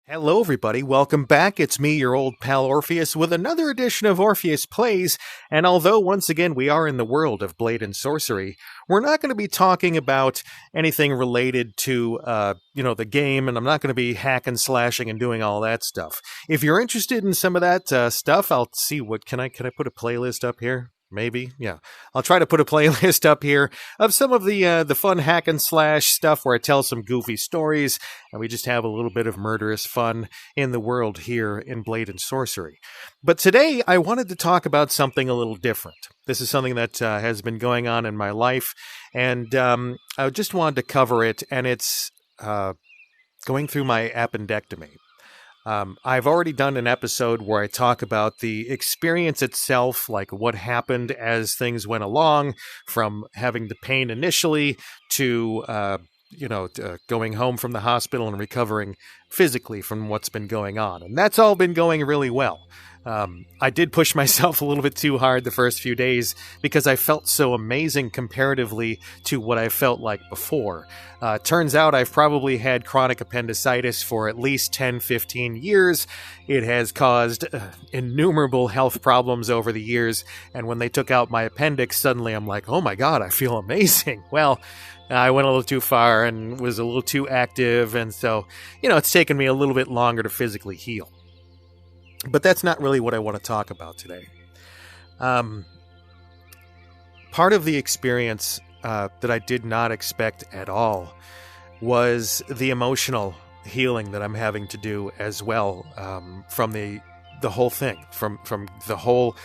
Hello, everybody. Welcome back. It's me, your old pal Orpheus, with another edition of Orpheus Plays. And although, once again, we are in the world of blade and sorcery, we're not going to be talking about anything related to, the game, and I'm not going to be hacking, slashing, and doing all that stuff. If you're interested in some of that stuff, I'll see can I put a playlist up here? Maybe, yeah. I'll try to put a playlist up here of some of the fun hack and slash stuff where I tell some goofy stories, and we just have a little bit of murderous fun in the world here in Blade and Sorcery. But today, I wanted to talk about something a little different. This is something that has been going on in my life, and I just wanted to cover it, and it's going through my appendectomy. I've already done an episode where I talk about the experience itself, like what happened as things went along, from having the pain initially to, going home from the hospital and recovering physically from what's been going on. And that's all been going really well. I did push myself a little bit too hard the first few days because I felt so amazing comparatively to what I felt like before. Turns out I've probably had chronic appendicitis for at least 10, 15 years. It has caused innumerable health problems over the years, and when they took out my appendix, suddenly I'm like, oh my god, I feel amazing. Well, I went a little too far and was a little too active, and so, it's taken me a little bit longer to physically heal. But that's not really what I want to talk about today. Part of the experience that I did not expect at all was the emotional healing that I'm having to do as well, from the whole thing, from the whole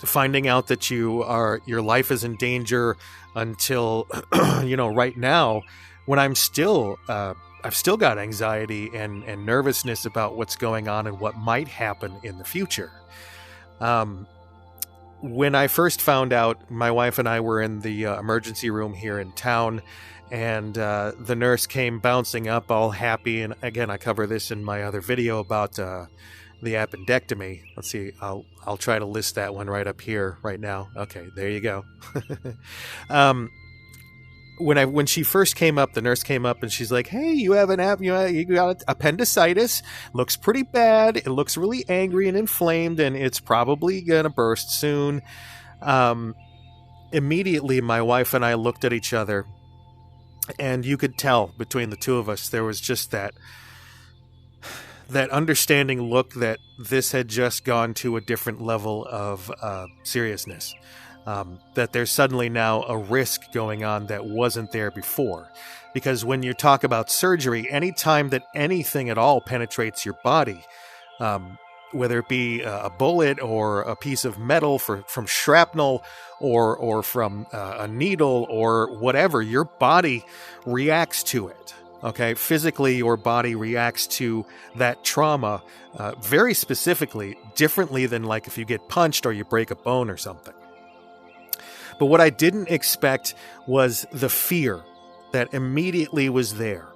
finding out that your life is in danger until right now, when I've still got anxiety and nervousness about what's going on and what might happen in the future. When I first found out, my wife and I were in the emergency room here in town, and the nurse came bouncing up all happy. And again, I cover this in my other video about the appendectomy. Let's see, I'll try to list that one right up here right now. Okay, there you go. When she first came up, the nurse came up and she's like, "Hey, you got appendicitis. Looks pretty bad. It looks really angry and inflamed, and it's probably gonna burst soon." Immediately, my wife and I looked at each other, and you could tell between the two of us there was just that understanding look that this had just gone to a different level of seriousness. That there's suddenly now a risk going on that wasn't there before. Because when you talk about surgery, anytime that anything at all penetrates your body, whether it be a bullet or a piece of metal from shrapnel or from a needle or whatever, your body reacts to it. Okay, physically, your body reacts to that trauma very specifically, differently than like if you get punched or you break a bone or something. But what I didn't expect was the fear that immediately was there.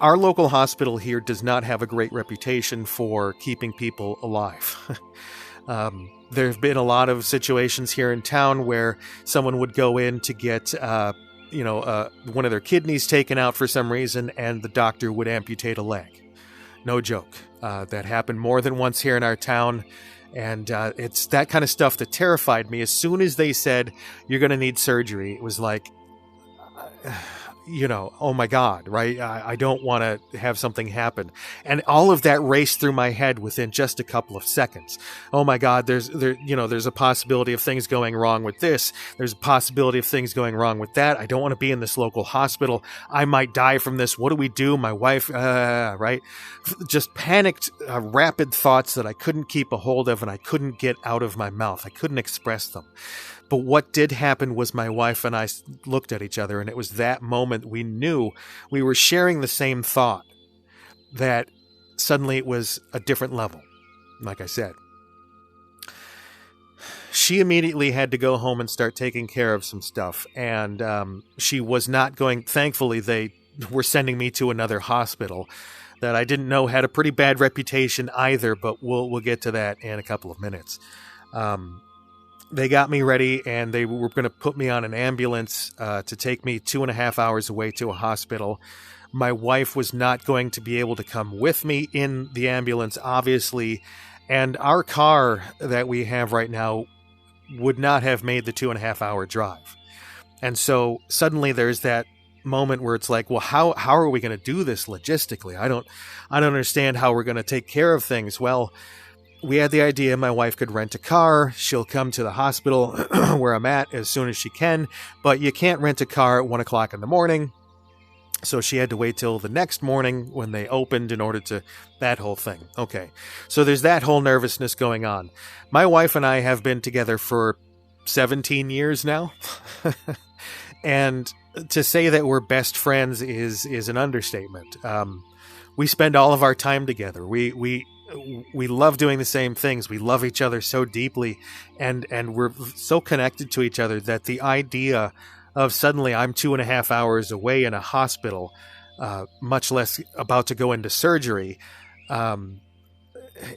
Our local hospital here does not have a great reputation for keeping people alive. There have been a lot of situations here in town where someone would go in to get, one of their kidneys taken out for some reason, and the doctor would amputate a leg. No joke. That happened more than once here in our town. And it's that kind of stuff that terrified me. As soon as they said, you're going to need surgery, it was like, oh my God, right? I don't want to have something happen. And all of that raced through my head within just a couple of seconds. Oh my God, there's a possibility of things going wrong with this. There's a possibility of things going wrong with that. I don't want to be in this local hospital. I might die from this. What do we do? My wife, right? Just panicked, rapid thoughts that I couldn't keep a hold of and I couldn't get out of my mouth. I couldn't express them. But what did happen was my wife and I looked at each other, and it was that moment we knew we were sharing the same thought, that suddenly it was a different level, like I said. She immediately had to go home and start taking care of some stuff, and she was not going. Thankfully, they were sending me to another hospital that I didn't know had a pretty bad reputation either, but we'll get to that in a couple of minutes. They got me ready, and they were going to put me on an ambulance to take me 2.5 hours away to a hospital. My wife was not going to be able to come with me in the ambulance, obviously. And our car that we have right now would not have made the 2.5-hour drive. And so suddenly there's that moment where it's like, well, how are we going to do this logistically? I don't understand how we're going to take care of things. Well, we had the idea my wife could rent a car. She'll come to the hospital where I'm at as soon as she can, but you can't rent a car at 1 o'clock in the morning. So she had to wait till the next morning when they opened in order to that whole thing. Okay. So there's that whole nervousness going on. My wife and I have been together for 17 years now. And to say that we're best friends is an understatement. We spend all of our time together. We love doing the same things. We love each other so deeply, and we're so connected to each other that the idea of suddenly I'm 2.5 hours away in a hospital, much less about to go into surgery,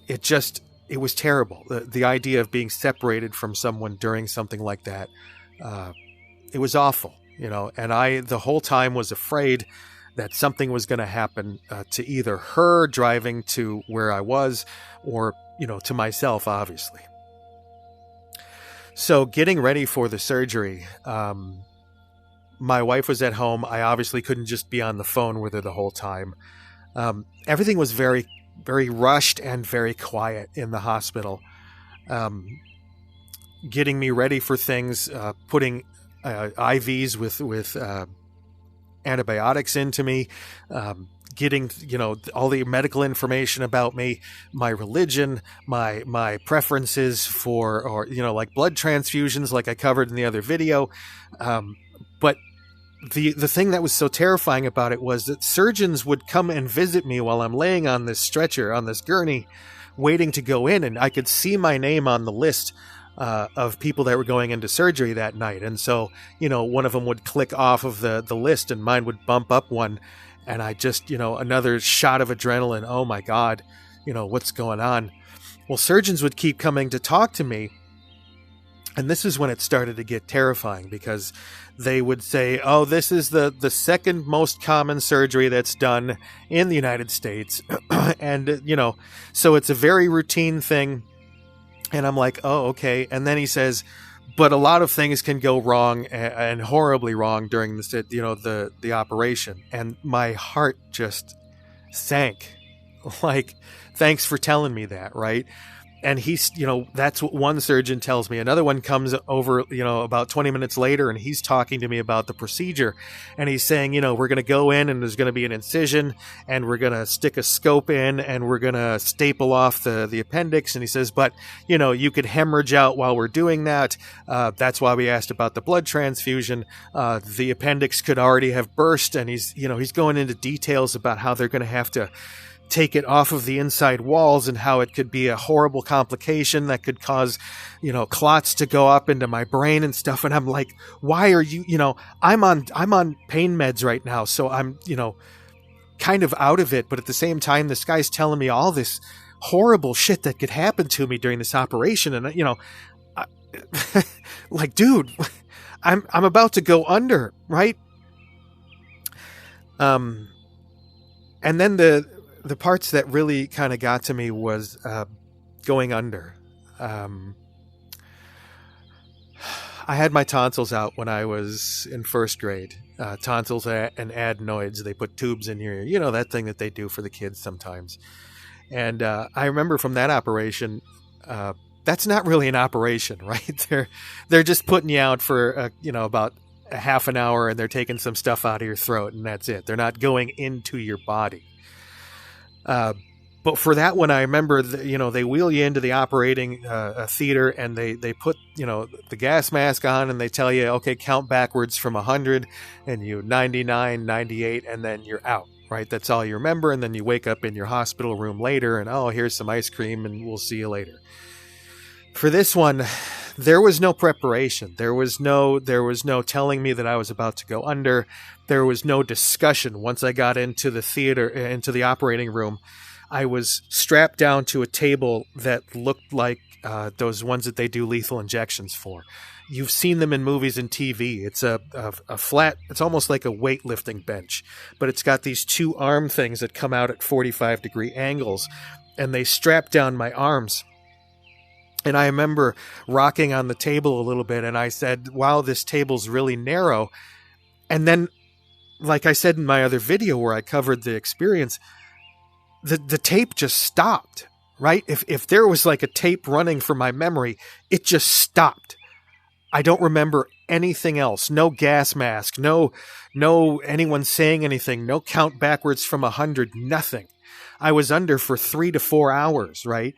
it was terrible. The idea of being separated from someone during something like that, it was awful, and I the whole time was afraid that something was going to happen to either her driving to where I was or, to myself, obviously. So getting ready for the surgery, my wife was at home. I obviously couldn't just be on the phone with her the whole time. Everything was very, very rushed and very quiet in the hospital. Getting me ready for things, putting IVs with antibiotics into me, getting, all the medical information about me, my religion, my preferences for, like blood transfusions, like I covered in the other video. But the thing that was so terrifying about it was that surgeons would come and visit me while I'm laying on this stretcher, on this gurney, waiting to go in, and I could see my name on the list of people that were going into surgery that night. And so, one of them would click off of the list and mine would bump up one, and I just, another shot of adrenaline. Oh my God, what's going on? Well, surgeons would keep coming to talk to me. And this is when it started to get terrifying, because they would say, oh, this is the second most common surgery that's done in the United States. And, so it's a very routine thing. And I'm like, oh, okay. And then he says, but a lot of things can go wrong and horribly wrong during the operation. And my heart just sank. Like, thanks for telling me that, right? And he's, that's what one surgeon tells me. Another one comes over, about 20 minutes later, and he's talking to me about the procedure. And he's saying, we're going to go in and there's going to be an incision and we're going to stick a scope in and we're going to staple off the appendix. And he says, but, you could hemorrhage out while we're doing that. That's why we asked about the blood transfusion. The appendix could already have burst. And he's going into details about how they're going to have to take it off of the inside walls and how it could be a horrible complication that could cause, clots to go up into my brain and stuff. And I'm like, why are you, I'm on pain meds right now. So I'm, kind of out of it. But at the same time, this guy's telling me all this horrible shit that could happen to me during this operation. And, like, dude, I'm about to go under, right? And then the parts that really kind of got to me was going under. I had my tonsils out when I was in first grade. Tonsils and adenoids, they put tubes in here. That thing that they do for the kids sometimes. And I remember from that operation, that's not really an operation, right? They're just putting you out for, about a half an hour, and they're taking some stuff out of your throat, and that's it. They're not going into your body. But for that one, I remember, they wheel you into the operating theater, and they put, the gas mask on, and they tell you, okay, count backwards from 100, and you 99, 98, and then you're out, right? That's all you remember. And then you wake up in your hospital room later, and, oh, here's some ice cream, and we'll see you later. For this one, there was no preparation. There was no telling me that I was about to go under. There was no discussion. Once I got into the theater, into the operating room, I was strapped down to a table that looked like those ones that they do lethal injections for. You've seen them in movies and TV. It's a flat, it's almost like a weightlifting bench, but it's got these two arm things that come out at 45-degree angles, and they strap down my arms. And I remember rocking on the table a little bit, and I said, wow, this table's really narrow. And then, like I said in my other video where I covered the experience, the tape just stopped, right? If there was like a tape running for my memory, it just stopped. I don't remember anything else. No gas mask, no anyone saying anything, no count backwards from 100, nothing. I was under for 3 to 4 hours, right?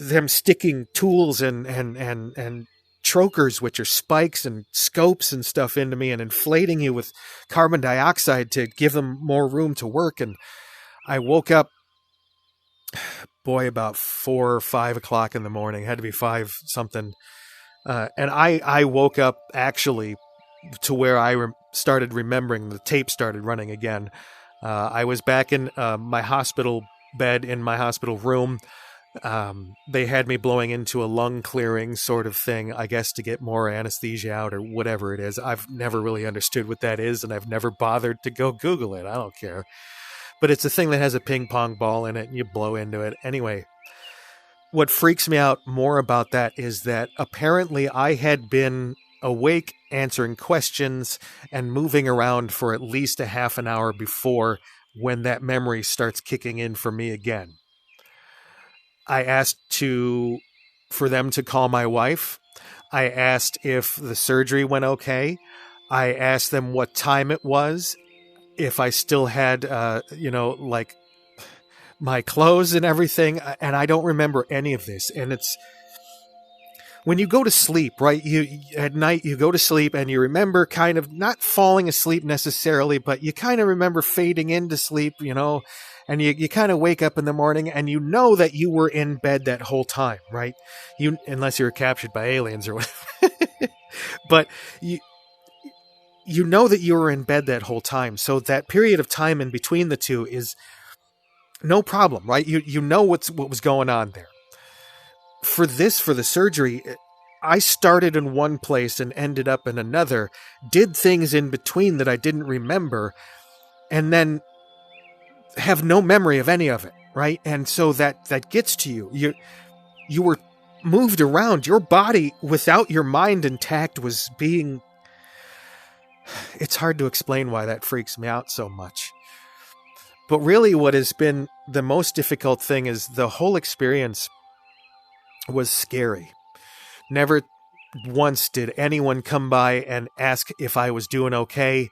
Them sticking tools and chokers, which are spikes and scopes and stuff into me, and inflating you with carbon dioxide to give them more room to work. And I woke up, boy, about 4 or 5 o'clock in the morning. It had to be 5 something. And I woke up actually to where I started remembering. The tape started running again. I was back in my hospital bed in my hospital room. They had me blowing into a lung clearing sort of thing, I guess, to get more anesthesia out or whatever it is. I've never really understood what that is, and I've never bothered to go Google it. I don't care. But it's a thing that has a ping pong ball in it, and you blow into it. Anyway, what freaks me out more about that is that apparently I had been awake, answering questions, and moving around for at least a half an hour before when that memory starts kicking in for me again. I asked for them to call my wife. I asked if the surgery went okay. I asked them what time it was, if I still had, like my clothes and everything. And I don't remember any of this. And it's when you go to sleep, right? At night, you go to sleep and you remember kind of not falling asleep necessarily, but you kind of remember fading into sleep, and you kind of wake up in the morning and you know that you were in bed that whole time, right? Unless you were captured by aliens or whatever. But you know that you were in bed that whole time. So that period of time in between the two is no problem, right? You know what was going on there. For the surgery, I started in one place and ended up in another, did things in between that I didn't remember, and then have no memory of any of it, right? And so that gets to you. You were moved around. Your body, without your mind intact, was being... It's hard to explain why that freaks me out so much. But really what has been the most difficult thing is the whole experience was scary. Never once did anyone come by and ask if I was doing okay.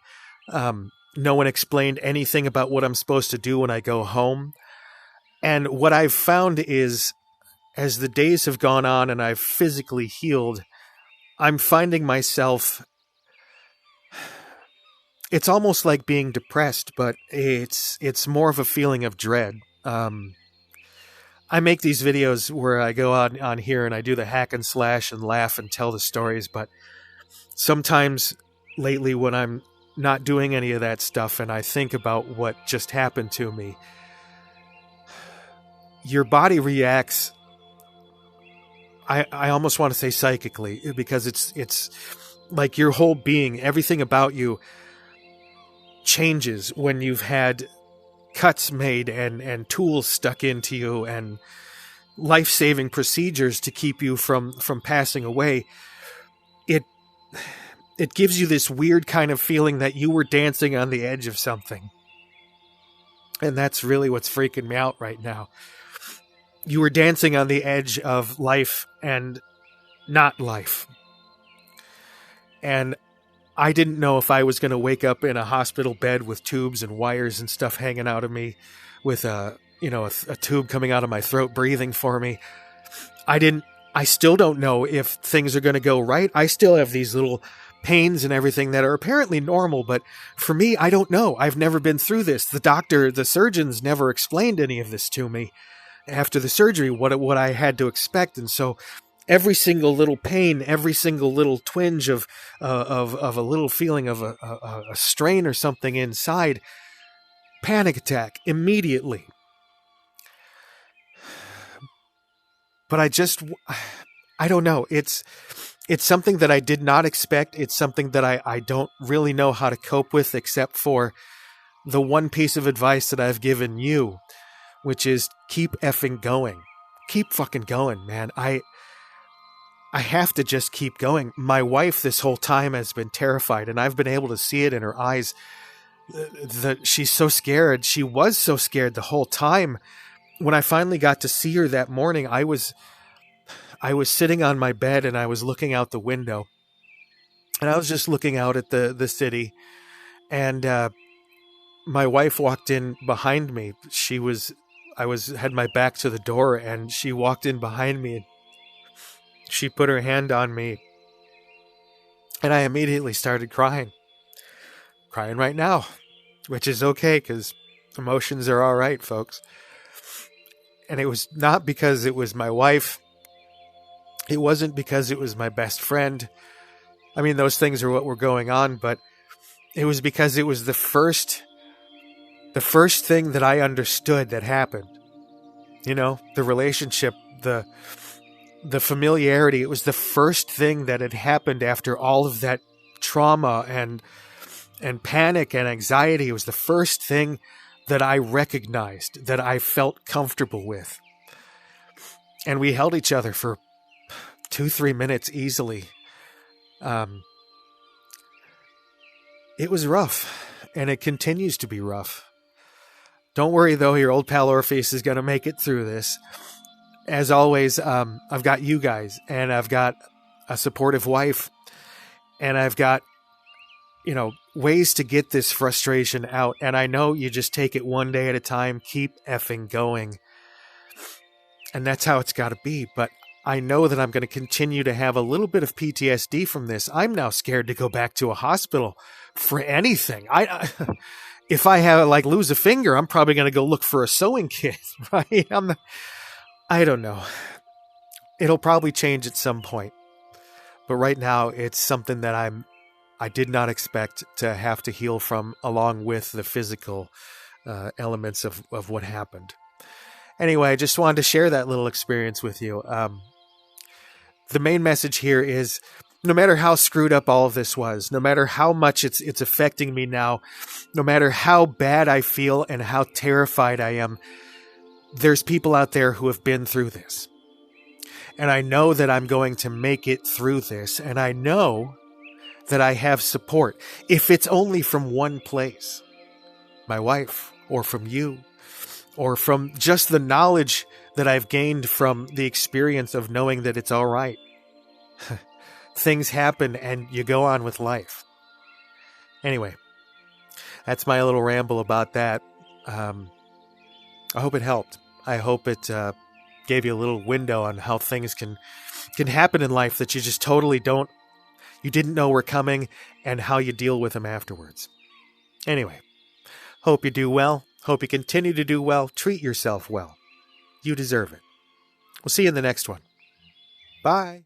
No one explained anything about what I'm supposed to do when I go home. And what I've found is, as the days have gone on and I've physically healed, I'm finding myself... It's almost like being depressed, but it's more of a feeling of dread. I make these videos where I go on here and I do the hack and slash and laugh and tell the stories, but sometimes lately when I'm not doing any of that stuff and I think about what just happened to me, your body reacts, I almost want to say psychically, because it's like your whole being, everything about you changes when you've had cuts made and tools stuck into you and life-saving procedures to keep you from passing away. It gives you this weird kind of feeling that you were dancing on the edge of something. And that's really what's freaking me out right now. You were dancing on the edge of life and not life. And I didn't know if I was going to wake up in a hospital bed with tubes and wires and stuff hanging out of me, with a tube coming out of my throat breathing for me. I still don't know if things are going to go right. I still have these little pains and everything that are apparently normal, but for me, I don't know. I've never been through this. The surgeons never explained any of this to me after the surgery, what I had to expect. And so every single little pain, every single little twinge of a little feeling of a strain or something inside, panic attack immediately. but I don't know. It's something that I did not expect. It's something that I don't really know how to cope with, except for the one piece of advice that I've given you, which is keep effing going. Keep fucking going, man. I have to just keep going. My wife this whole time has been terrified, and I've been able to see it in her eyes. She's so scared. She was so scared the whole time. When I finally got to see her that morning, I was sitting on my bed and I was looking out the window, and I was just looking out at the city, and my wife walked in behind me. I had my back to the door, and she walked in behind me, and she put her hand on me, and I immediately started crying right now, which is okay because emotions are all right, folks. And it was not because it was my wife. It wasn't because it was my best friend. I mean, those things are what were going on, but it was because it was the first thing that I understood that happened. You know, the relationship, the familiarity. It was the first thing that had happened after all of that trauma and panic and anxiety. It was the first thing that I recognized, that I felt comfortable with. And we held each other for 2-3 minutes easily. It was rough, and it continues to be rough. Don't worry, though, your old pal Orpheus is going to make it through this. As always, I've got you guys, and I've got a supportive wife, and I've got, ways to get this frustration out. And I know you just take it one day at a time, keep effing going. And that's how it's got to be. But I know that I'm going to continue to have a little bit of PTSD from this. I'm now scared to go back to a hospital for anything. If I lose a finger, I'm probably going to go look for a sewing kit, right? I don't know. It'll probably change at some point. But right now, it's something that I did not expect to have to heal from, along with the physical elements of what happened. Anyway, I just wanted to share that little experience with you. The main message here is, no matter how screwed up all of this was, no matter how much it's affecting me now, no matter how bad I feel and how terrified I am, there's people out there who have been through this. And I know that I'm going to make it through this. And I know that I have support. If it's only from one place, my wife, or from you, or from just the knowledge that I've gained from the experience of knowing that it's all right. Things happen and you go on with life. Anyway, that's my little ramble about that. I hope it helped. I hope it gave you a little window on how things can happen in life that you just totally you didn't know were coming, and how you deal with them afterwards. Anyway, hope you do well. Hope you continue to do well. Treat yourself well. You deserve it. We'll see you in the next one. Bye.